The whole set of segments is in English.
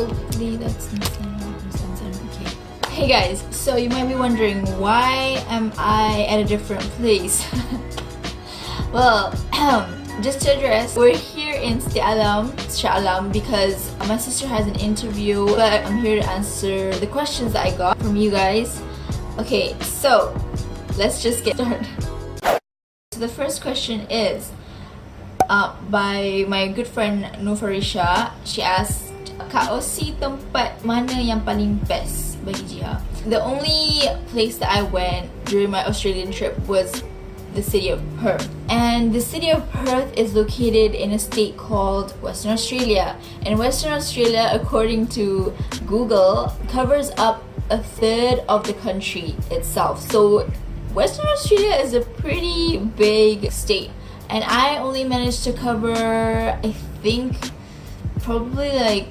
hopefully that's okay. Hey guys, so you might be wondering, why am I at a different place? Well, just to address, we're here in Cicerello because my sister has an interview, but I'm here to answer the questions that I got from you guys. Okay, so let's just get started. So the first question is by my good friend Nufarisha. She asked, Kak Osi, tempat mana yang paling best bagi Jihah? The only place that I went during my Australian trip was the city of Perth. And the city of Perth is located in a state called Western Australia. And Western Australia, according to Google, covers up a third of the country itself. So Western Australia is a pretty big state. And I only managed to cover, I think, probably like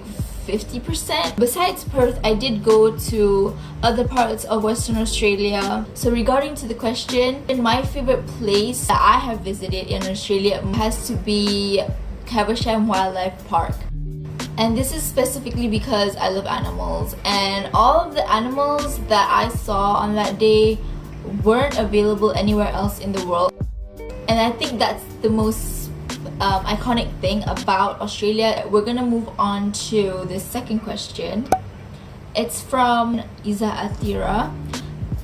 50%. Besides Perth, I did go to other parts of Western Australia. So regarding to the question, my favorite place that I have visited in Australia has to be Caversham Wildlife Park. And this is specifically because I love animals, and all of the animals that I saw on that day weren't available anywhere else in the world. And I think that's the most iconic thing about Australia. We're gonna move on to the second question. It's from Iza Athira,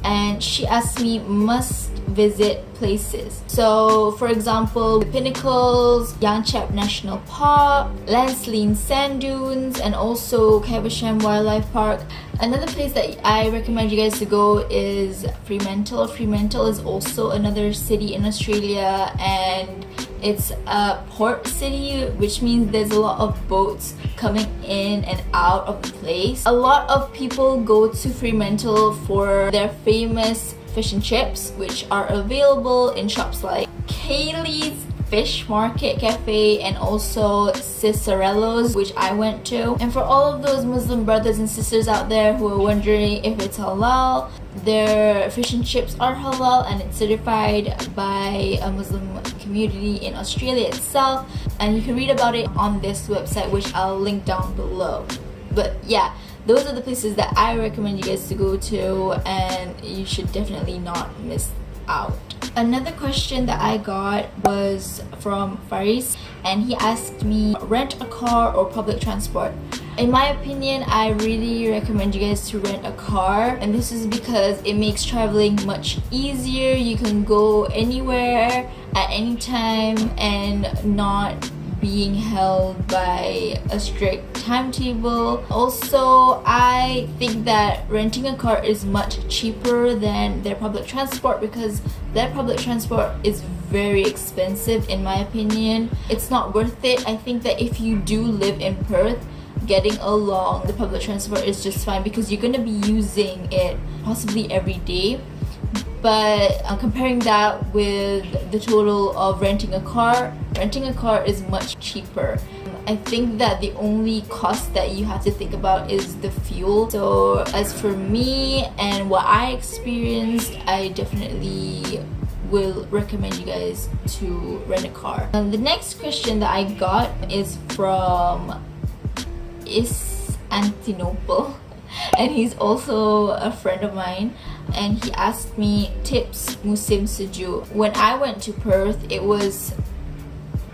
and she asked me must visit places. So for example, the Pinnacles, Yanchep National Park, Lancelin Sand Dunes, and also Caversham Wildlife Park. Another place that I recommend you guys to go is Fremantle. Fremantle is also another city in Australia, and it's a port city, which means there's a lot of boats coming in and out of the place. A lot of people go to Fremantle for their famous fish and chips, which are available in shops like Kaylee's Fish Market Cafe and also Cicerello's, which I went to. And for all of those Muslim brothers and sisters out there who are wondering if it's halal, their fish and chips are halal and it's certified by a Muslim community in Australia itself, and you can read about it on this website, which I'll link down below. But yeah, those are the places that I recommend you guys to go to, and you should definitely not miss out. Another question that I got was from Faris, and he asked me, rent a car or public transport? In my opinion, I really recommend you guys to rent a car, and this is because it makes traveling much easier. You can go anywhere at any time and not being held by a strict timetable. Also, I think that renting a car is much cheaper than their public transport because their public transport is very expensive in my opinion. It's not worth it. I think that if you do live in Perth, getting along the public transport is just fine because you're going to be using it possibly every day. But comparing that with the total of renting a car is much cheaper. I think that the only cost that you have to think about is the fuel. So as for me and what I experienced, I definitely will recommend you guys to rent a car. And the next question that I got is from Antinople, and he's also a friend of mine, and he asked me tips musim sejuk. When I went to Perth, it was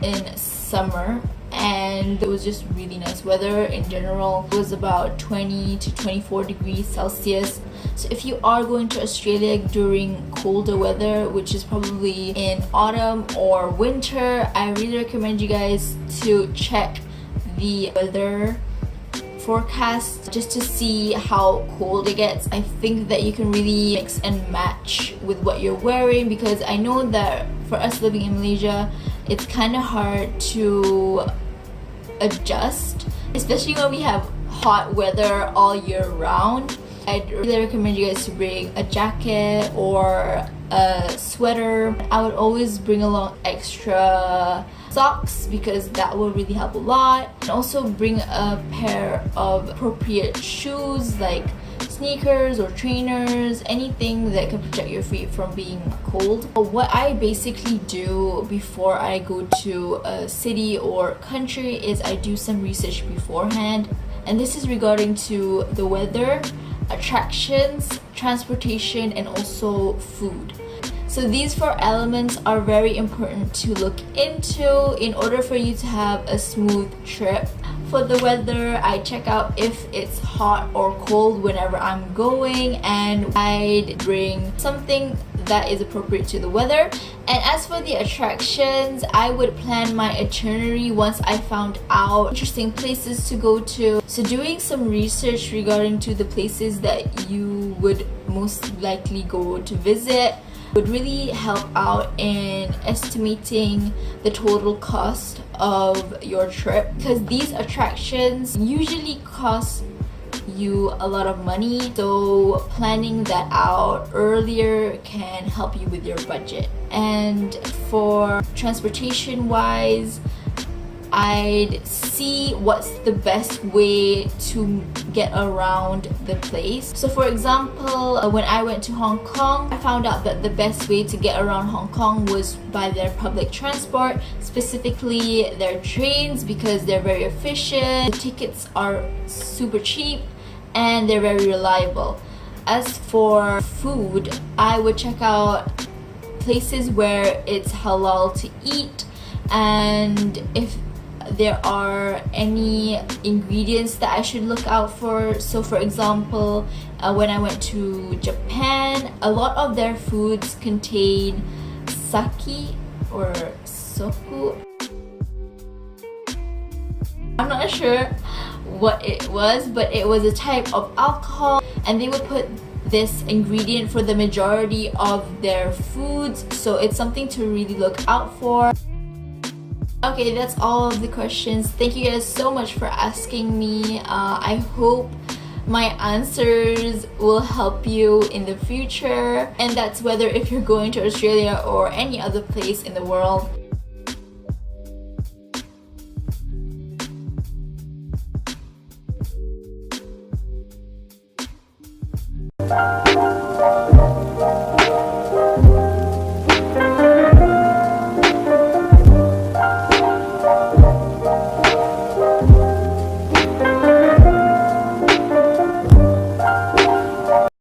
in summer and it was just really nice weather in general. It was about 20 to 24 degrees Celsius. So if you are going to Australia during colder weather, which is probably in autumn or winter, I really recommend you guys to check the weather forecast just to see how cold it gets. I think that you can really mix and match with what you're wearing, because I know that for us living in Malaysia, it's kind of hard to adjust, especially when we have hot weather all year round. I'd really recommend you guys to bring a jacket or a sweater. I would always bring along extra socks because that will really help a lot, and also bring a pair of appropriate shoes like sneakers or trainers, anything that can protect your feet from being cold. What I basically do before I go to a city or country is I do some research beforehand, and this is regarding to the weather, attractions, transportation, and also food. So these 4 elements are very important to look into in order for you to have a smooth trip. For the weather, I check out if it's hot or cold whenever I'm going, and I'd bring something that is appropriate to the weather. And as for the attractions, I would plan my itinerary once I found out interesting places to go to. So doing some research regarding to the places that you would most likely go to visit would really help out in estimating the total cost of your trip, because these attractions usually cost you a lot of money, so planning that out earlier can help you with your budget. And for transportation wise, I'd see what's the best way to get around the place. So for example, when I went to Hong Kong, I found out that the best way to get around Hong Kong was by their public transport, specifically their trains, because they're very efficient, the tickets are super cheap, and they're very reliable. As for food, I would check out places where it's halal to eat, and if there are any ingredients that I should look out for. So for example, when I went to Japan, a lot of their foods contain sake or soku. I'm not sure what it was, but it was a type of alcohol, and they would put this ingredient for the majority of their foods, so it's something to really look out for. Okay, that's all of the questions. Thank you guys so much for asking me. I hope my answers will help you in the future, and that's whether if you're going to Australia or any other place in the world.